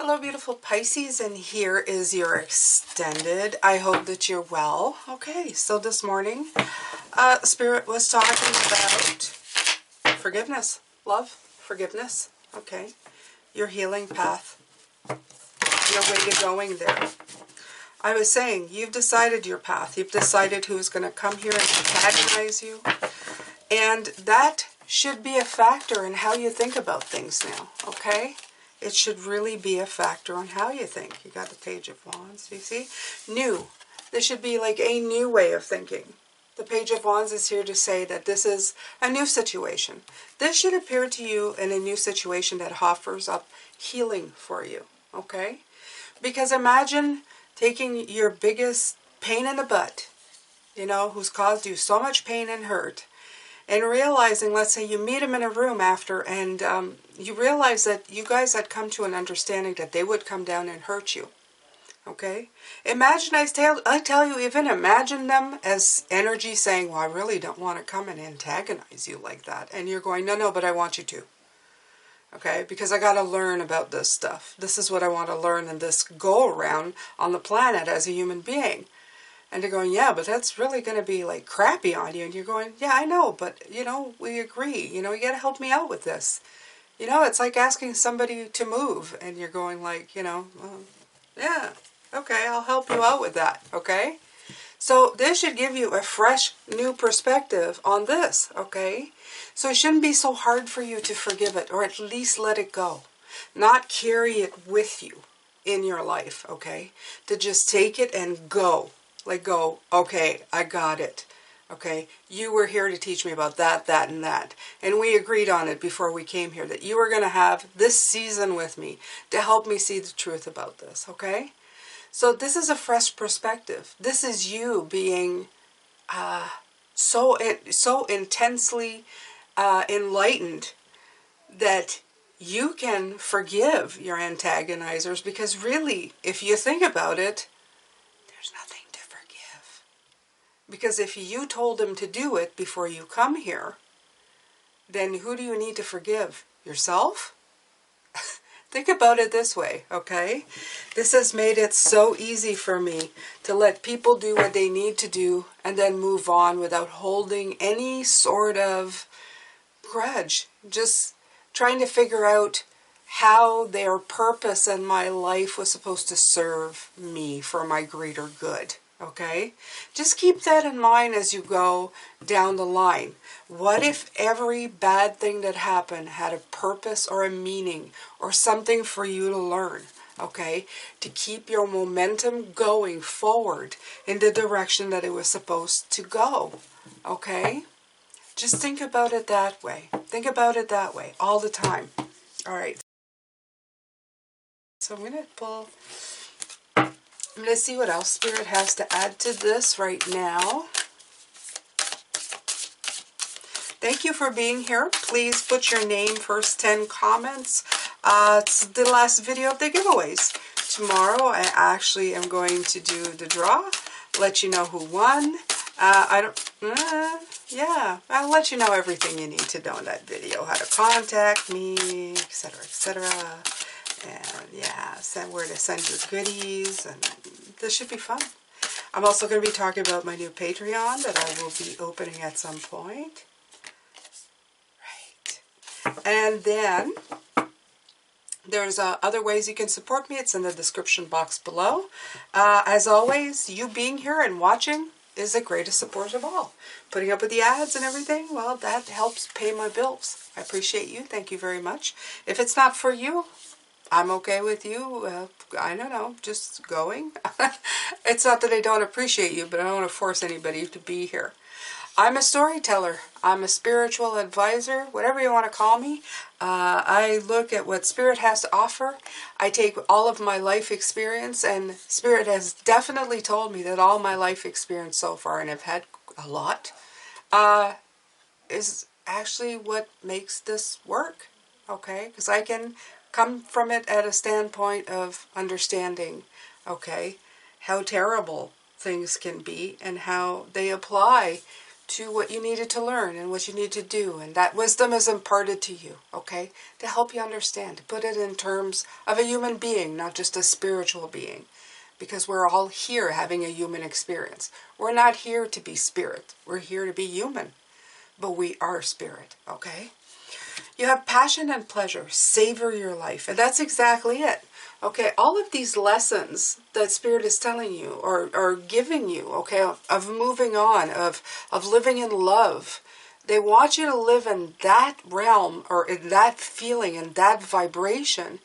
Hello, beautiful Pisces, and here is your extended. I hope that you're well. Okay, so this morning, Spirit was talking about forgiveness, love, forgiveness. Okay, your healing path, your way to going there. I was saying, you've decided your path. You've decided who's going to come here and antagonize you. And that should be a factor in how you think about things now, okay? It should really be a factor on how you think. You got the Page of Wands, you see? New. This should be like a new way of thinking. The Page of Wands is here to say that this is a new situation. This should appear to you in a new situation that offers up healing for you, okay? Because imagine taking your biggest pain in the butt, you know, who's caused you so much pain and hurt, and realizing, let's say you meet him in a room after, and you realize that you guys had come to an understanding that they would come down and hurt you. Okay? Imagine, I tell you, even imagine them as energy saying, well, I really don't want to come and antagonize you like that. And you're going, no, but I want you to. Okay? Because I got to learn about this stuff. This is what I want to learn in this go-around on the planet as a human being. And they're going, yeah, but that's really going to be like crappy on you. And you're going, yeah, I know, but you know, we agree. You know, you got to help me out with this. You know, it's like asking somebody to move and you're going like, you know, well, yeah, okay, I'll help you out with that. Okay. So this should give you a fresh new perspective on this. Okay. So it shouldn't be so hard for you to forgive it, or at least let it go. Not carry it with you in your life. Okay. To just take it and go. Like go, okay, I got it. Okay, you were here to teach me about that, that, and that. And we agreed on it before we came here, that you were going to have this season with me to help me see the truth about this, okay? So this is a fresh perspective. This is you being so intensely enlightened that you can forgive your antagonizers, because really, if you think about it, there's nothing to forgive. Because if you told them to do it before you come here, then who do you need to forgive? Yourself? Think about it this way, okay? This has made it so easy for me to let people do what they need to do and then move on without holding any sort of grudge. Just trying to figure out how their purpose in my life was supposed to serve me for my greater good, okay? Just keep that in mind as you go down the line. What if every bad thing that happened had a purpose or a meaning or something for you to learn, okay? To keep your momentum going forward in the direction that it was supposed to go, okay? Just think about it that way. Think about it that way all the time. All right. So I'm going to see what else Spirit has to add to this right now. Thank you for being here. Please put your name, first 10 comments. It's the last video of the giveaways. Tomorrow I actually am going to do the draw, let you know who won. Yeah, I'll let you know everything you need to know in that video. How to contact me, etc., etc. And yeah, where to send your goodies, and this should be fun. I'm also going to be talking about my new Patreon that I will be opening at some point. Right. And then there's other ways you can support me. It's in the description box below. As always, you being here and watching is the greatest support of all. Putting up with the ads and everything, well, that helps pay my bills. I appreciate you. Thank you very much. If it's not for you, I'm okay with you, I don't know, just going. It's not that I don't appreciate you, but I don't want to force anybody to be here. I'm a storyteller. I'm a spiritual advisor, whatever you want to call me. I look at what Spirit has to offer. I take all of my life experience, and Spirit has definitely told me that all my life experience so far, and I've had a lot, is actually what makes this work, okay? Because I can come from it at a standpoint of understanding, okay, how terrible things can be and how they apply to what you needed to learn and what you need to do. And that wisdom is imparted to you, okay, to help you understand, to put it in terms of a human being, not just a spiritual being. Because we're all here having a human experience. We're not here to be spirit. We're here to be human. But we are spirit, okay? You have passion and pleasure. Savor your life. And that's exactly it. Okay, all of these lessons that Spirit is telling you or giving you, okay, of moving on, of living in love, they want you to live in that realm or in that feeling, in that vibration,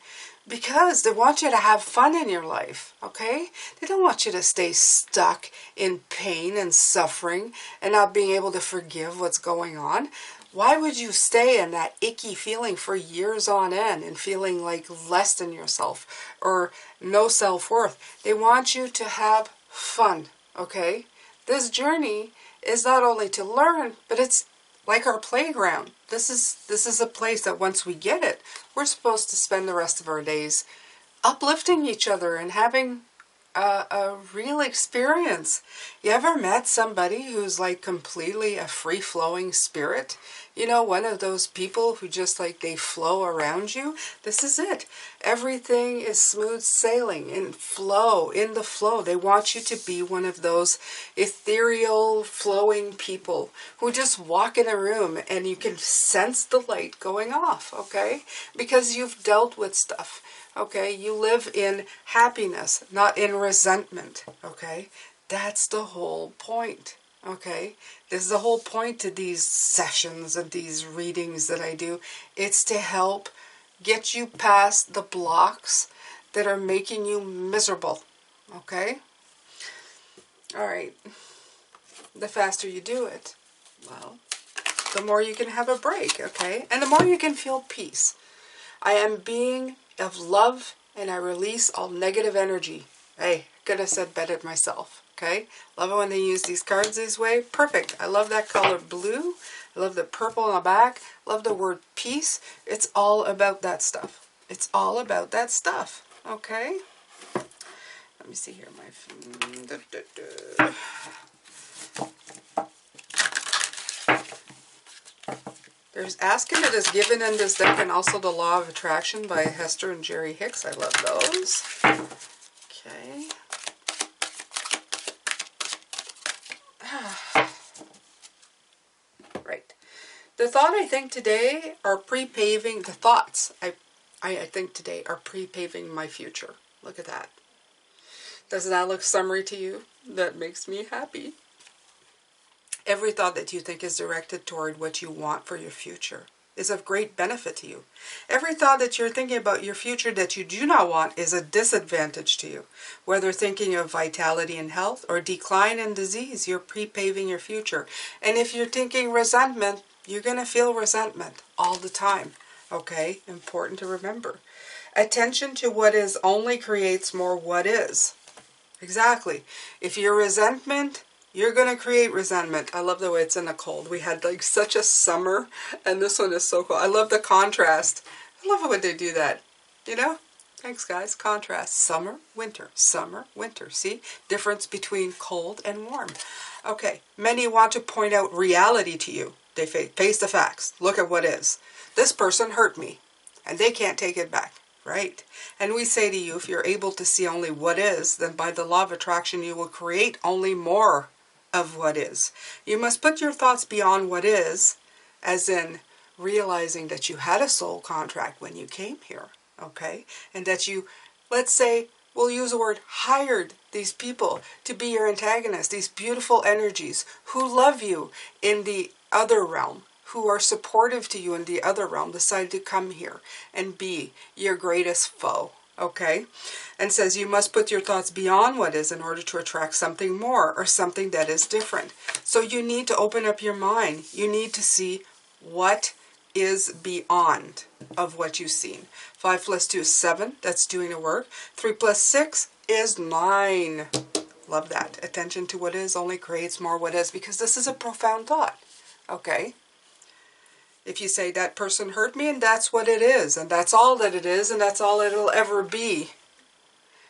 because they want you to have fun in your life, okay? They don't want you to stay stuck in pain and suffering and not being able to forgive what's going on. Why would you stay in that icky feeling for years on end and feeling like less than yourself or no self-worth? They want you to have fun, okay? This journey is not only to learn, but it's like our playground. This is a place that once we get it, we're supposed to spend the rest of our days uplifting each other and having a real experience. You ever met somebody who's like completely a free-flowing spirit? You know, one of those people who just like they flow around you? This is it. Everything is smooth sailing and flow, in the flow. They want you to be one of those ethereal, flowing people who just walk in a room and you can sense the light going off, okay? Because you've dealt with stuff. Okay, you live in happiness, not in resentment, okay? That's the whole point, okay? This is the whole point to these sessions and these readings that I do. It's to help get you past the blocks that are making you miserable, okay? All right, the faster you do it, well, the more you can have a break, okay? And the more you can feel peace. I am being of love, and I release all negative energy. Hey, could have said better myself, okay? Love it when they use these cards this way. Perfect. I love that color blue. I love the purple on the back. Love the word peace. It's all about that stuff. It's all about that stuff, okay? Let me see here. There's Ask and It Is Given in this deck, and also The Law of Attraction by Hester and Jerry Hicks. I love those. Okay. Right. The thought I think today are pre-paving, the thoughts I think today are pre-paving my future. Look at that. Doesn't that look summery to you? That makes me happy. Every thought that you think is directed toward what you want for your future is of great benefit to you. Every thought that you're thinking about your future that you do not want is a disadvantage to you. Whether thinking of vitality and health or decline and disease, you're pre-paving your future. And if you're thinking resentment, you're going to feel resentment all the time. Okay? Important to remember. Attention to what is only creates more what is. Exactly. If you're resentment, you're going to create resentment. I love the way it's in the cold. We had like such a summer, and this one is so cool. I love the contrast. I love it when they do that. You know? Thanks, guys. Contrast. Summer, winter. Summer, winter. See? Difference between cold and warm. Okay. Many want to point out reality to you. They face the facts. Look at what is. This person hurt me, and they can't take it back. Right? And we say to you, if you're able to see only what is, then by the law of attraction, you will create only more of what is. You must put your thoughts beyond what is, as in realizing that you had a soul contract when you came here, okay? And that you, let's say, we'll use the word, hired these people to be your antagonists, these beautiful energies who love you in the other realm, who are supportive to you in the other realm, decide to come here and be your greatest foe. Okay? And says you must put your thoughts beyond what is in order to attract something more or something that is different. So you need to open up your mind. You need to see what is beyond of what you've seen. 5 plus 2 is 7. That's doing the work. 3 plus 6 is 9. Love that. Attention to what is only creates more what is, because this is a profound thought. Okay? If you say that person hurt me and that's what it is, and that's all that it is, and that's all it'll ever be,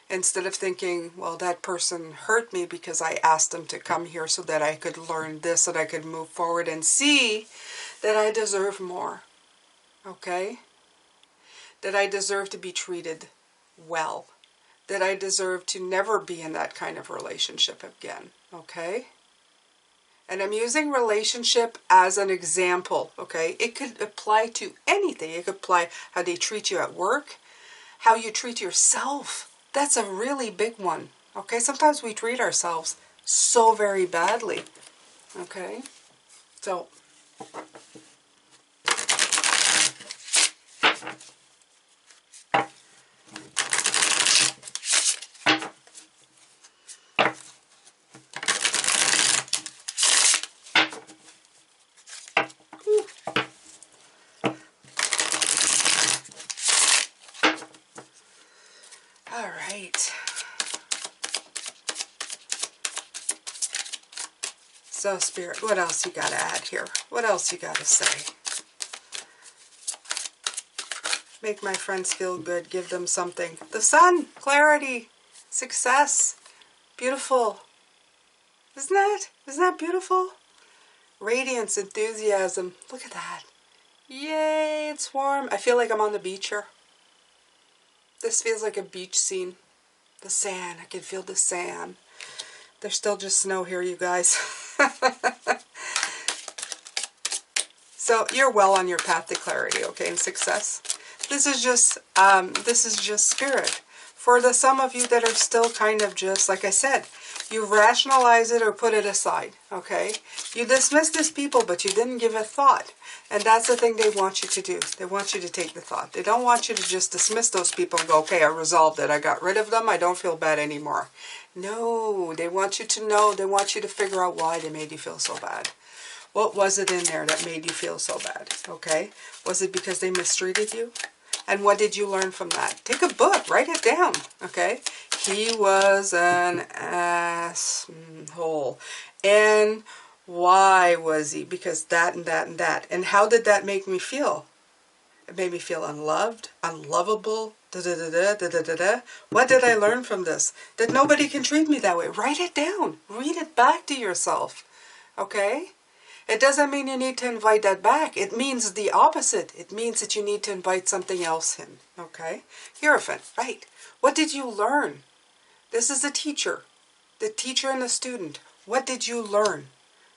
Instead of thinking, well, that person hurt me because I asked them to come here so that I could learn this, so that I could move forward and see that I deserve more. Okay? That I deserve to be treated well. That I deserve to never be in that kind of relationship again. Okay? And I'm using relationship as an example. Okay? It could apply to anything. It could apply how they treat you at work, how you treat yourself. That's a really big one. Okay? Sometimes we treat ourselves so very badly. Okay? So, all right. So, Spirit, what else you got to add here? What else you got to say? Make my friends feel good. Give them something. The sun, clarity, success, beautiful. Isn't that beautiful? Radiance, enthusiasm. Look at that. Yay, it's warm. I feel like I'm on the beach here. This feels like a beach scene. The sand, I can feel the sand. There's still just snow here, you guys. So you're well on your path to clarity, okay, and success. This is just spirit. For the some of you that are still kind of just, like I said, you rationalize it or put it aside, okay? You dismiss these people, but you didn't give it thought. And that's the thing they want you to do. They want you to take the thought. They don't want you to just dismiss those people and go, okay, I resolved it. I got rid of them. I don't feel bad anymore. No, they want you to know. They want you to figure out why they made you feel so bad. What was it in there that made you feel so bad, okay? Was it because they mistreated you? And what did you learn from that? Take a book, write it down, okay? He was an asshole. And why was he? Because that and that and that. And how did that make me feel? It made me feel unloved, unlovable, da-da-da-da-da-da-da. What did I learn from this? That nobody can treat me that way. Write it down. Read it back to yourself, okay? It doesn't mean you need to invite that back. It means the opposite. It means that you need to invite something else in, okay? Hierophant, right. What did you learn? This is the teacher and the student. What did you learn,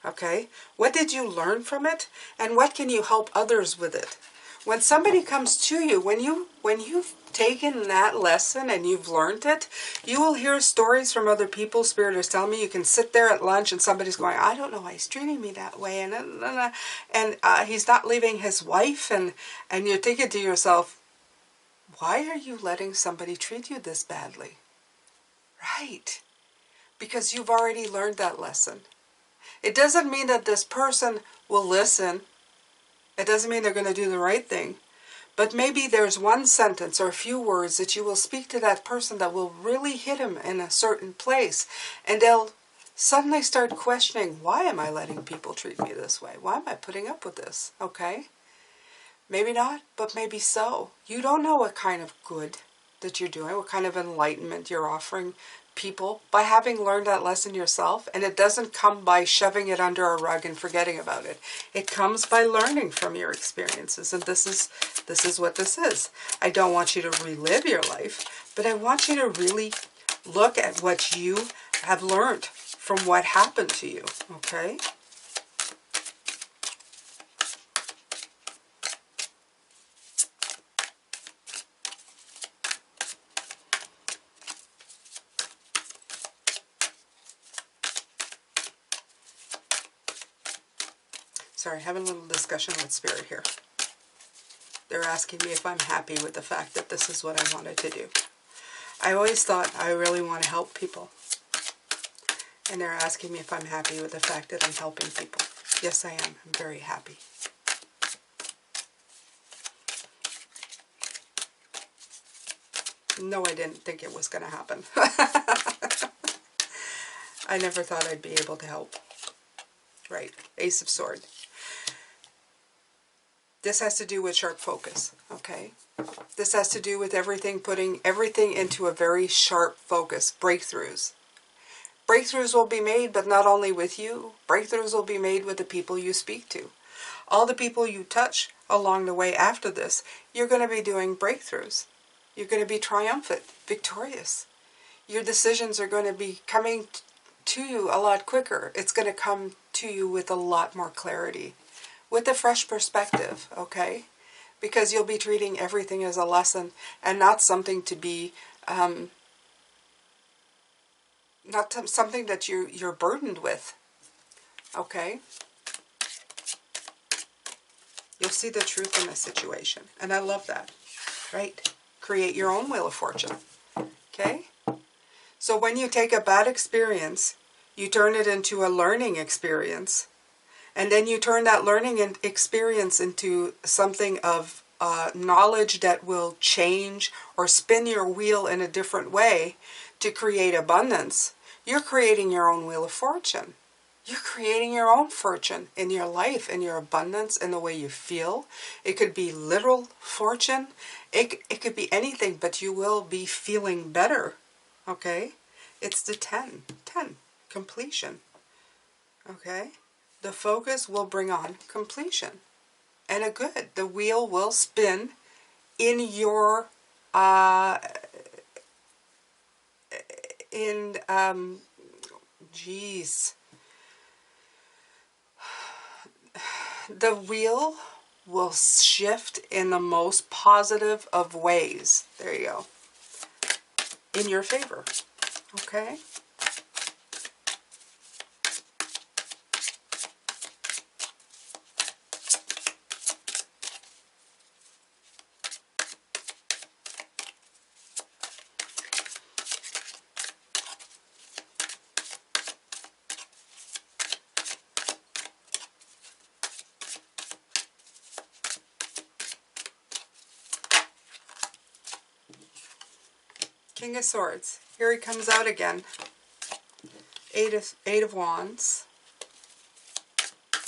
okay? What did you learn from it? And what can you help others with it? When somebody comes to you, when you've taken that lesson and you've learned it, you will hear stories from other people. Spirit is telling me you can sit there at lunch and somebody's going, I don't know why he's treating me that way, and he's not leaving his wife, and you're thinking to yourself, why are you letting somebody treat you this badly? Right. Because you've already learned that lesson. It doesn't mean that this person will listen. It doesn't mean they're going to do the right thing. But maybe there's one sentence or a few words that you will speak to that person that will really hit him in a certain place. And they'll suddenly start questioning, why am I letting people treat me this way? Why am I putting up with this? Okay? Maybe not, but maybe so. You don't know what kind of good that you're doing, what kind of enlightenment you're offering people by having learned that lesson yourself. And it doesn't come by shoving it under a rug and forgetting about it. It comes by learning from your experiences. And this is what this is. I don't want you to relive your life, but I want you to really look at what you have learned from what happened to you, okay? Sorry, having a little discussion with Spirit here. They're asking me if I'm happy with the fact that this is what I wanted to do. I always thought I really want to help people. And they're asking me if I'm happy with the fact that I'm helping people. Yes, I am. I'm very happy. No, I didn't think it was going to happen. I never thought I'd be able to help. Right. Ace of Swords. This has to do with sharp focus, okay? This has to do with everything, putting everything into a very sharp focus, breakthroughs. Breakthroughs will be made, but not only with you. Breakthroughs will be made with the people you speak to. All the people you touch along the way after this, you're going to be doing breakthroughs. You're going to be triumphant, victorious. Your decisions are going to be coming to you a lot quicker. It's going to come to you with a lot more clarity, with a fresh perspective, okay? Because you'll be treating everything as a lesson and not something to be, not something that you're burdened with, okay? You'll see the truth in the situation. And I love that, right? Create your own wheel of fortune, okay? So when you take a bad experience, you turn it into a learning experience. And then you turn that learning experience into something of knowledge that will change or spin your wheel in a different way to create abundance. You're creating your own wheel of fortune. You're creating your own fortune in your life, in your abundance, in the way you feel. It could be literal fortune. It could be anything, but you will be feeling better. Okay? It's the 10. 10. Completion. Okay? The focus will bring on completion. And a good. The wheel will spin in your, the wheel will shift in the most positive of ways. There you go. In your favor. Okay? King of Swords. Here he comes out again. Eight of Wands.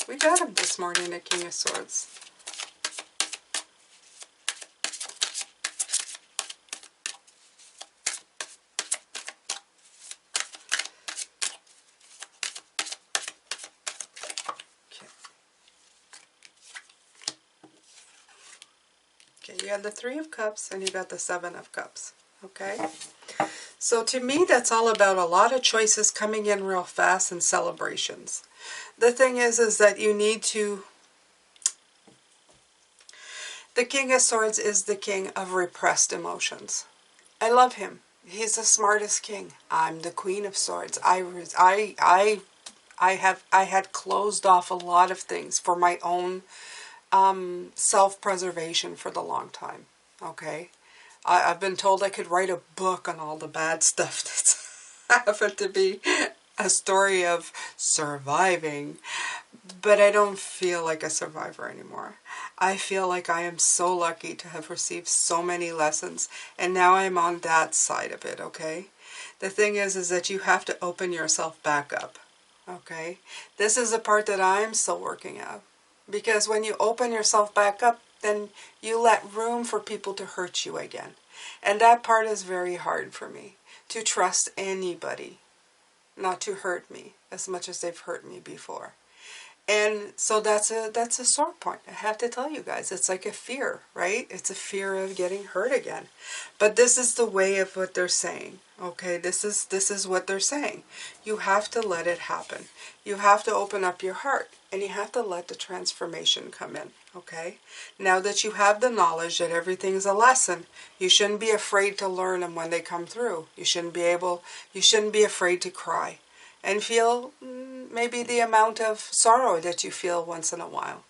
We got him this morning, the King of Swords. Okay, you have the Three of Cups and you got the Seven of Cups. Okay? So to me, that's all about a lot of choices coming in real fast and celebrations. The thing is that you need to... The King of Swords is the king of repressed emotions. I love him. He's the smartest king. I'm the Queen of Swords. I had closed off a lot of things for my own self-preservation for the long time. Okay? I've been told I could write a book on all the bad stuff that's happened to be a story of surviving, but I don't feel like a survivor anymore. I feel like I am so lucky to have received so many lessons, and now I'm on that side of it, okay? The thing is that you have to open yourself back up, okay? This is the part that I'm still working out, because when you open yourself back up, then you let room for people to hurt you again. And that part is very hard for me, to trust anybody not to hurt me as much as they've hurt me before. And so that's a sore point. I have to tell you guys, it's like a fear, right? It's a fear of getting hurt again. But this is the way of what they're saying. Okay, this is what they're saying. You have to let it happen. You have to open up your heart, and you have to let the transformation come in. Okay? Now that you have the knowledge that everything's a lesson, you shouldn't be afraid to learn them when they come through. You shouldn't be afraid to cry and feel maybe the amount of sorrow that you feel once in a while.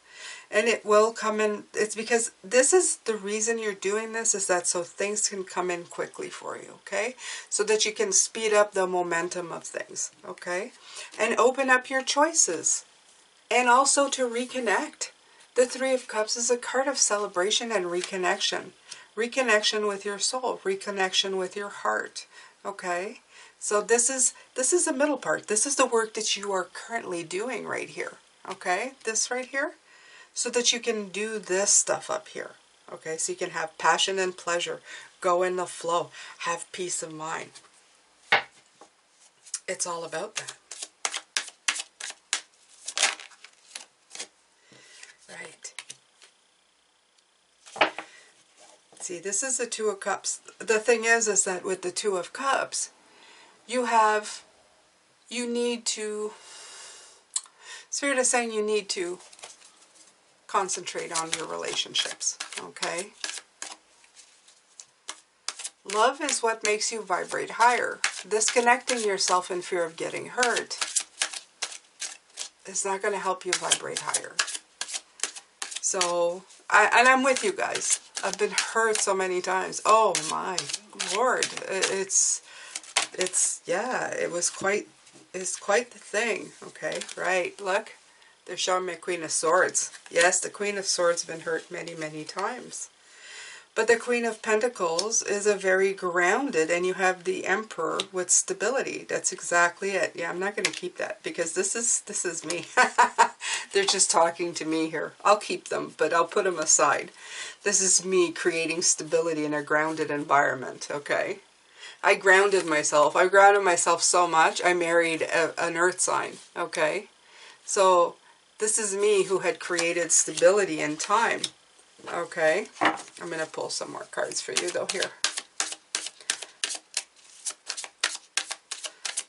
And it will come in. It's because this is the reason you're doing this, is that so things can come in quickly for you, okay? So that you can speed up the momentum of things, okay? And open up your choices. And also to reconnect. The Three of Cups is a card of celebration and reconnection. Reconnection with your soul. Reconnection with your heart, okay? So this is the middle part. This is the work that you are currently doing right here, okay? This right here. so that you can do this stuff up here. Okay, so you can have passion and pleasure, go in the flow, have peace of mind. It's all about that. Right. See, this is the Two of Cups. The thing is that with the Two of Cups, you need to, Spirit is saying you need to concentrate on your relationships, okay? Love is what makes you vibrate higher. Disconnecting yourself in fear of getting hurt is not going to help you vibrate higher. So, I'm with you guys. I've been hurt so many times. Oh my Lord. It's quite the thing. Okay, right, look. They're showing me a Queen of Swords. Yes, the Queen of Swords has been hurt many, many times. But the Queen of Pentacles is a very grounded, and you have the Emperor with stability. That's exactly it. Yeah, I'm not going to keep that because this is me. They're just talking to me here. I'll keep them, but I'll put them aside. This is me creating stability in a grounded environment, okay? I grounded myself. I grounded myself so much, I married an earth sign, okay? So this is me who had created stability in time. Okay, I'm going to pull some more cards for you though here.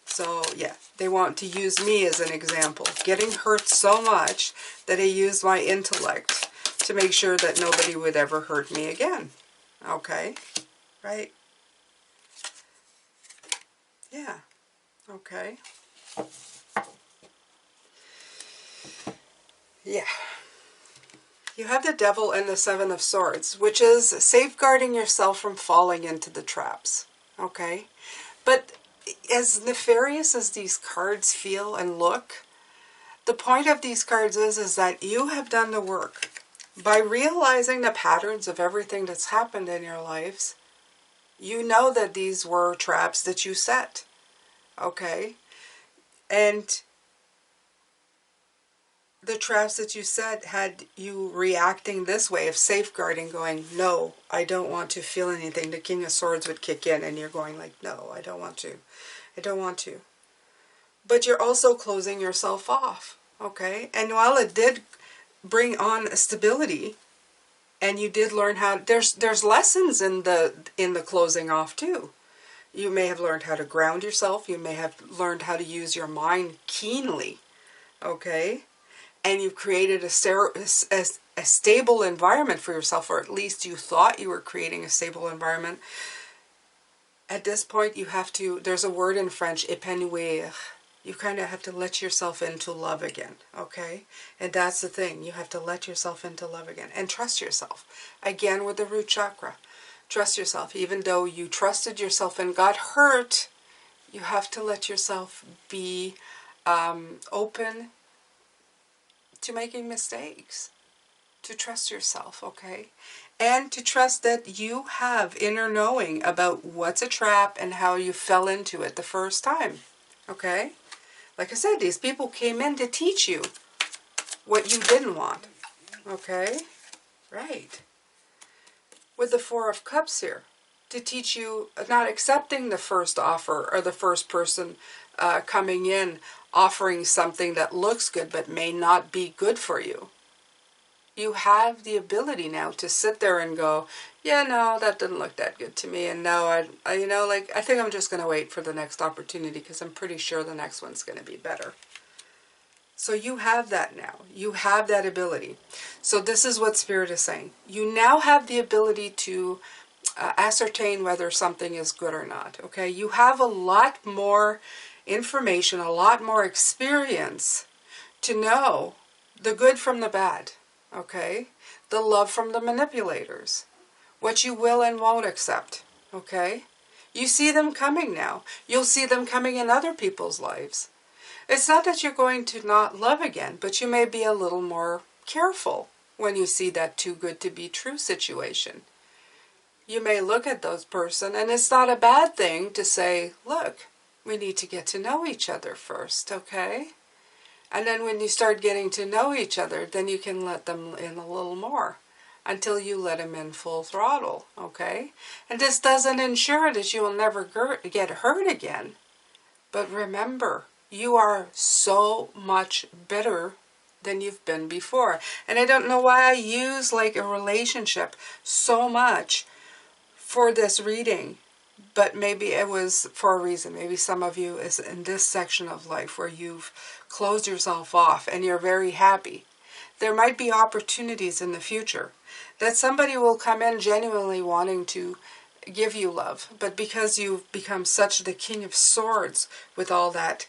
So yeah, they want to use me as an example. Getting hurt so much that I used my intellect to make sure that nobody would ever hurt me again. Okay, right? Yeah, okay. Yeah. You have the Devil and the Seven of Swords, which is safeguarding yourself from falling into the traps, okay? But as nefarious as these cards feel and look, the point of these cards is that you have done the work. By realizing the patterns of everything that's happened in your lives, you know that these were traps that you set, okay? And the traps that you set had you reacting this way of safeguarding, going, no, I don't want to feel anything. The King of Swords would kick in and you're going like, no, I don't want to. I don't want to. But you're also closing yourself off, okay? And while it did bring on stability, and you did learn how, there's lessons in the closing off too. You may have learned how to ground yourself. You may have learned how to use your mind keenly, okay? And you've created a stable environment for yourself, or at least you thought you were creating a stable environment. At this point, you have to, there's a word in French, épanouir. You kind of have to let yourself into love again, okay? And that's the thing. You have to let yourself into love again. And trust yourself. Again, with the root chakra. Trust yourself. Even though you trusted yourself and got hurt, you have to let yourself be open to making mistakes, to trust yourself, okay? And to trust that you have inner knowing about what's a trap and how you fell into it the first time, okay? Like I said, these people came in to teach you what you didn't want, okay? Right. With the Four of Cups here, to teach you not accepting the first offer or the first person coming in offering something that looks good but may not be good for you. You have the ability now to sit there and go, yeah, no, that didn't look that good to me, and no, I think I'm just going to wait for the next opportunity because I'm pretty sure the next one's going to be better. So you have that now. You have that ability. So this is what Spirit is saying. You now have the ability to ascertain whether something is good or not, okay? You have a lot more information, a lot more experience to know the good from the bad, okay? The love from the manipulators, what you will and won't accept, okay? You see them coming now. You'll see them coming in other people's lives. It's not that you're going to not love again, but you may be a little more careful when you see that too good to be true situation. You may look at those person, and it's not a bad thing to say, look, we need to get to know each other first, okay? And then when you start getting to know each other, then you can let them in a little more until you let them in full throttle, okay? And this doesn't ensure that you will never get hurt again. But remember, you are so much better than you've been before. And I don't know why I use like a relationship so much for this reading, but maybe it was for a reason. Maybe some of you is in this section of life where you've closed yourself off and you're very happy. There might be opportunities in the future that somebody will come in genuinely wanting to give you love, but because you've become such the King of Swords with all that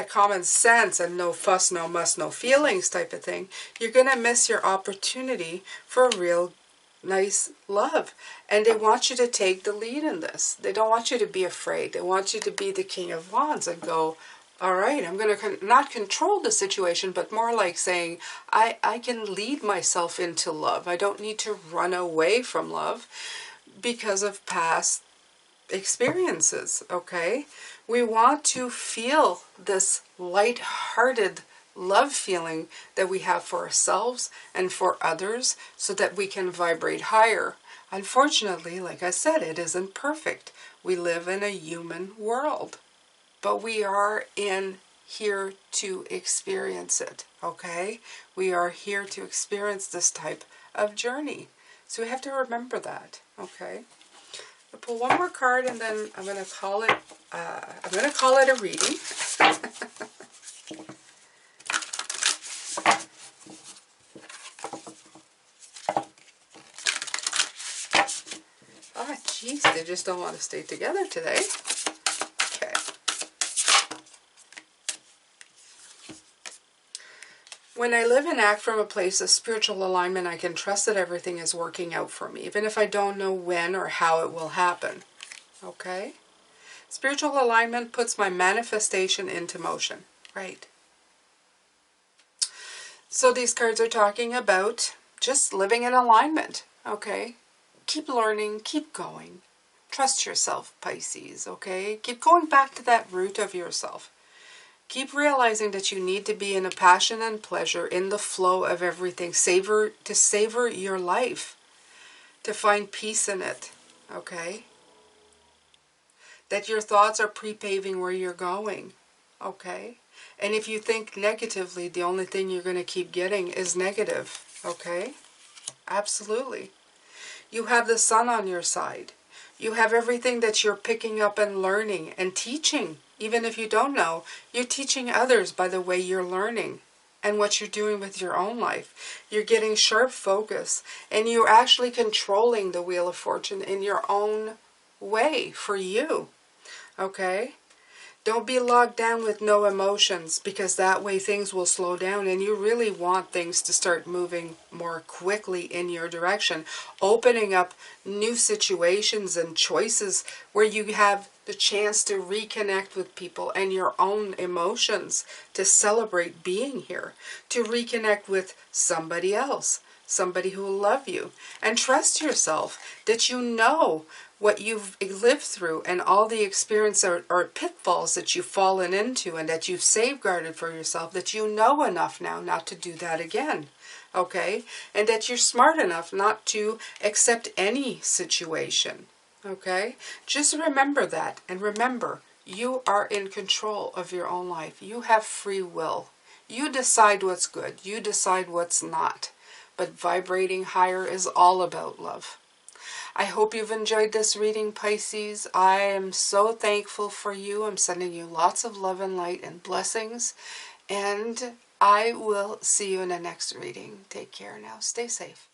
common sense and no fuss, no muss, no feelings type of thing, you're going to miss your opportunity for real nice love. And they want you to take the lead in this. They don't want you to be afraid. They want you to be the King of Wands and go, all right, I'm going to not control the situation, but more like saying, I can lead myself into love. I don't need to run away from love because of past experiences, okay? We want to feel this light-hearted love feeling that we have for ourselves and for others so that we can vibrate higher. Unfortunately, like I said, it isn't perfect. We live in a human world, but we are in here to experience it, okay? We are here to experience this type of journey. So we have to remember that, okay? I'll pull one more card and then I'm going to call it a reading. Oh, jeez, they just don't want to stay together today. Okay. When I live and act from a place of spiritual alignment, I can trust that everything is working out for me, even if I don't know when or how it will happen. Okay? Spiritual alignment puts my manifestation into motion. Right. So these cards are talking about just living in alignment. Okay? Keep learning, keep going. Trust yourself, Pisces, okay? Keep going back to that root of yourself. Keep realizing that you need to be in a passion and pleasure in the flow of everything. Savor your life, to find peace in it, okay? That your thoughts are pre-paving where you're going, okay? And if you think negatively, the only thing you're going to keep getting is negative, okay? Absolutely. You have the sun on your side. You have everything that you're picking up and learning and teaching. Even if you don't know, you're teaching others by the way you're learning and what you're doing with your own life. You're getting sharp focus and you're actually controlling the Wheel of Fortune in your own way for you. Okay? Don't be locked down with no emotions, because that way things will slow down and you really want things to start moving more quickly in your direction. Opening up new situations and choices where you have the chance to reconnect with people and your own emotions, to celebrate being here, to reconnect with somebody else, somebody who will love you, and trust yourself that you know what you've lived through and all the experience or pitfalls that you've fallen into and that you've safeguarded for yourself, that you know enough now not to do that again, okay? And that you're smart enough not to accept any situation, okay? Just remember that, and remember, you are in control of your own life. You have free will. You decide what's good. You decide what's not. But vibrating higher is all about love. I hope you've enjoyed this reading, Pisces. I am so thankful for you. I'm sending you lots of love and light and blessings. And I will see you in the next reading. Take care now. Stay safe.